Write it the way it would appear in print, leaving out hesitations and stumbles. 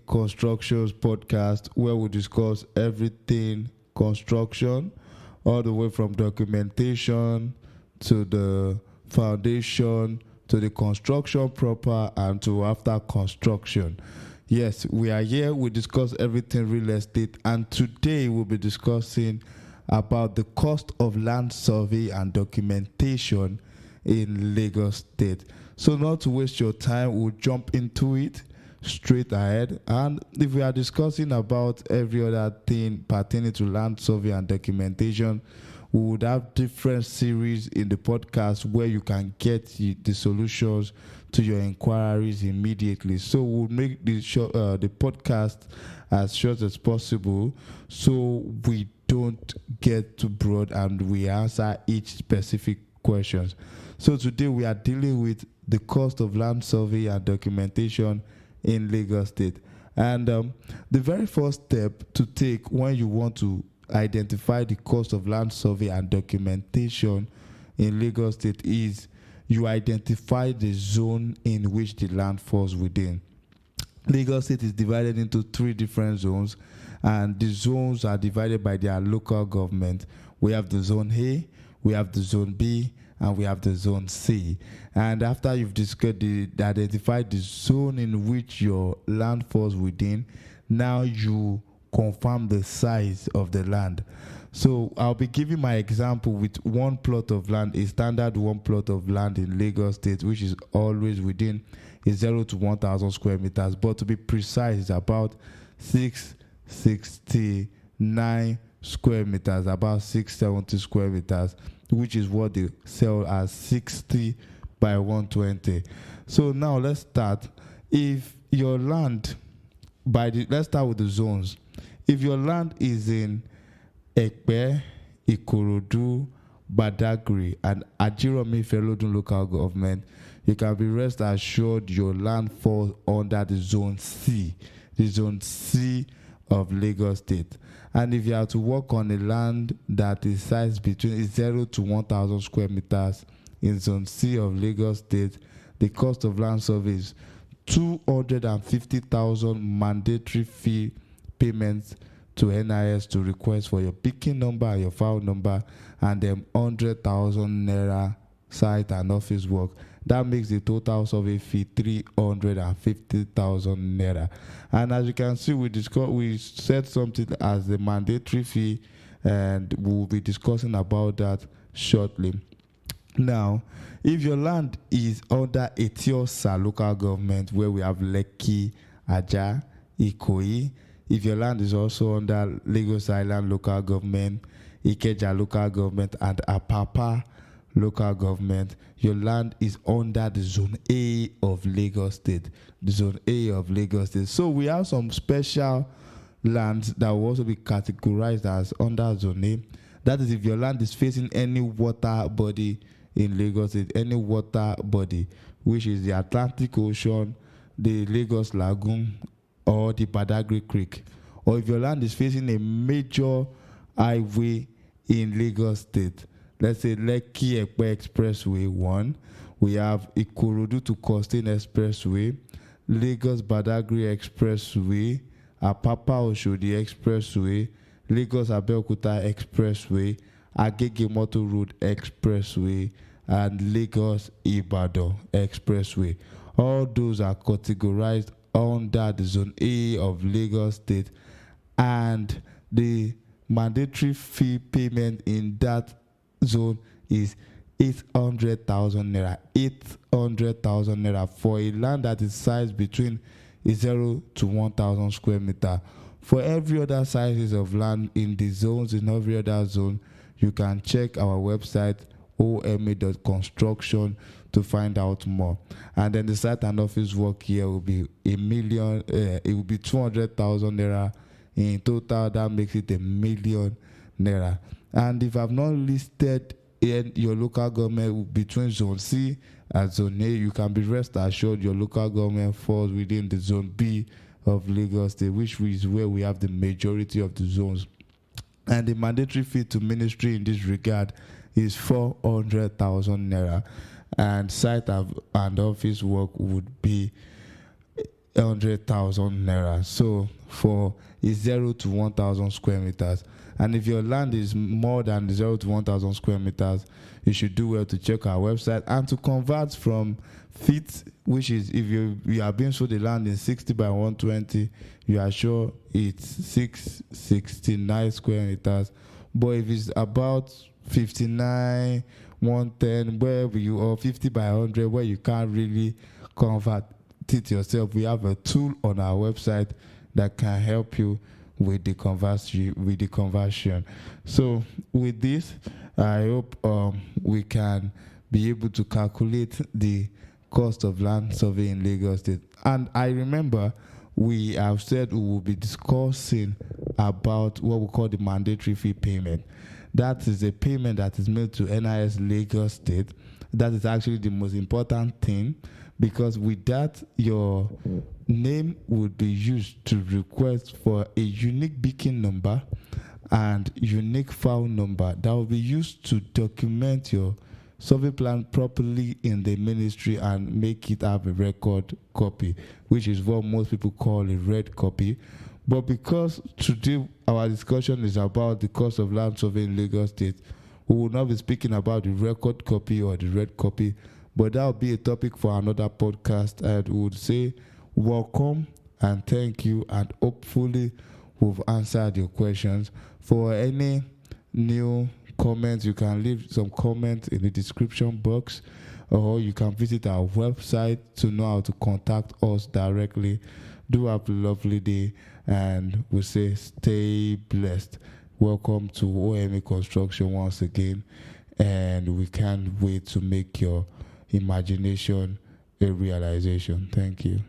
Constructions podcast, where we discuss everything construction, all the way from documentation to the foundation to the construction proper and to after construction. Yes, we are here. We discuss everything real estate, and today we'll be discussing about the cost of land survey and documentation in Lagos State. So, not to waste your time, we'll jump into it straight ahead. And if we are discussing about every other thing pertaining to land survey and documentation, we would have different series in the podcast where you can get the solutions to your inquiries immediately. So we'll make the podcast as short as possible, so we don't get too broad and we answer each specific questions. So today we are dealing with the cost of land survey and documentation in Lagos State. And the very first step to take when you want to identify the cost of land survey and documentation in Lagos State is you identify the zone in which the land falls within. Lagos State is divided into 3 different zones, and the zones are divided by their local government. We have the zone A, we have the zone B, and we have the zone C. And after you've identified the zone in which your land falls within, now you confirm the size of the land. So I'll be giving my example with one plot of land, a standard one plot of land in Lagos State, which is always within a 0 to 1,000 square meters. But to be precise, it's about 669 square meters, about 670 square meters, which is what they sell as 60 by 120. So now let's start. If your land, let's start with the zones. If your land is in Ekpe, Ikorodu, Badagry, and Ajiromi Felodun local government, you can be rest assured your land falls under the zone C of Lagos State. And if you have to work on a land that is sized between 0 to 1,000 square meters in zone C of Lagos State, the cost of land survey is 250,000 mandatory fee payments to NIS to request for your picking number and your file number, and then 100,000 naira site and office work. That makes the total survey fee 350,000 naira. And as you can see, we set something as the mandatory fee, and we'll be discussing about that shortly. Now, if your land is under Etiosa local government, where we have Lekki, Aja, Ikoyi, if your land is also under Lagos Island local government, Ikeja local government, and Apapa local government, your land is under the zone A of Lagos State. The zone A of Lagos State. So we have some special lands that will also be categorized as under zone A. That is if your land is facing any water body in Lagos State, any water body, which is the Atlantic Ocean, the Lagos Lagoon, or the Badagry Creek. Or if your land is facing a major highway in Lagos State, let's say Lekki Ekpe Expressway 1, we have Ikorodu to Costain Expressway, Lagos Badagry Expressway, Apapa Oshodi Expressway, Lagos Abeokuta Expressway, Agege Motor Road Expressway, and Lagos Ibadan Expressway. All those are categorized under the zone A of Lagos State, and the mandatory fee payment in that zone is 800,000 naira. 800,000 naira for a land that is sized between 0 to 1,000 square meter. For every other sizes of land in the zones, in every other zone, you can check our website oma.construction to find out more. And then the site and office work here will be it will be 200,000 naira in total. That makes it 1 million naira. And if I've not listed in your local government between zone C and zone A, you can be rest assured your local government falls within the zone B of Lagos State, which is where we have the majority of the zones. And the mandatory fee to ministry in this regard is 400,000 naira, and site and office work would be 100,000 naira. So for a 0 to 1,000 square meters. And if your land is more than 0 to 1,000 square meters, you should do well to check our website and to convert from feet, which is if you are being sold the land in 60 by 120, you are sure it's 669 square meters. But if it's about 59, 110, where you or 50 by 100, where you can't really convert it yourself, we have a tool on our website that can help you with the conversion. So with this, I hope we can be able to calculate the cost of land survey in Lagos State. And I remember we have said we will be discussing about what we call the mandatory fee payment. That is a payment that is made to NIS Lagos State. That is actually the most important thing, because with that, your name would be used to request for a unique beacon number and unique file number that will be used to document your survey plan properly in the ministry and make it have a record copy, which is what most people call a red copy. But because today our discussion is about the cost of land survey in Lagos State, we will not be speaking about the record copy or the red copy, but that will be a topic for another podcast. And we would say welcome and thank you, and hopefully we've answered your questions. For any new comments, you can leave some comments in the description box, or you can visit our website to know how to contact us directly. Do have a lovely day, and we say stay blessed. Welcome to OMA Construction once again, and we can't wait to make your imagination a realization. Thank you.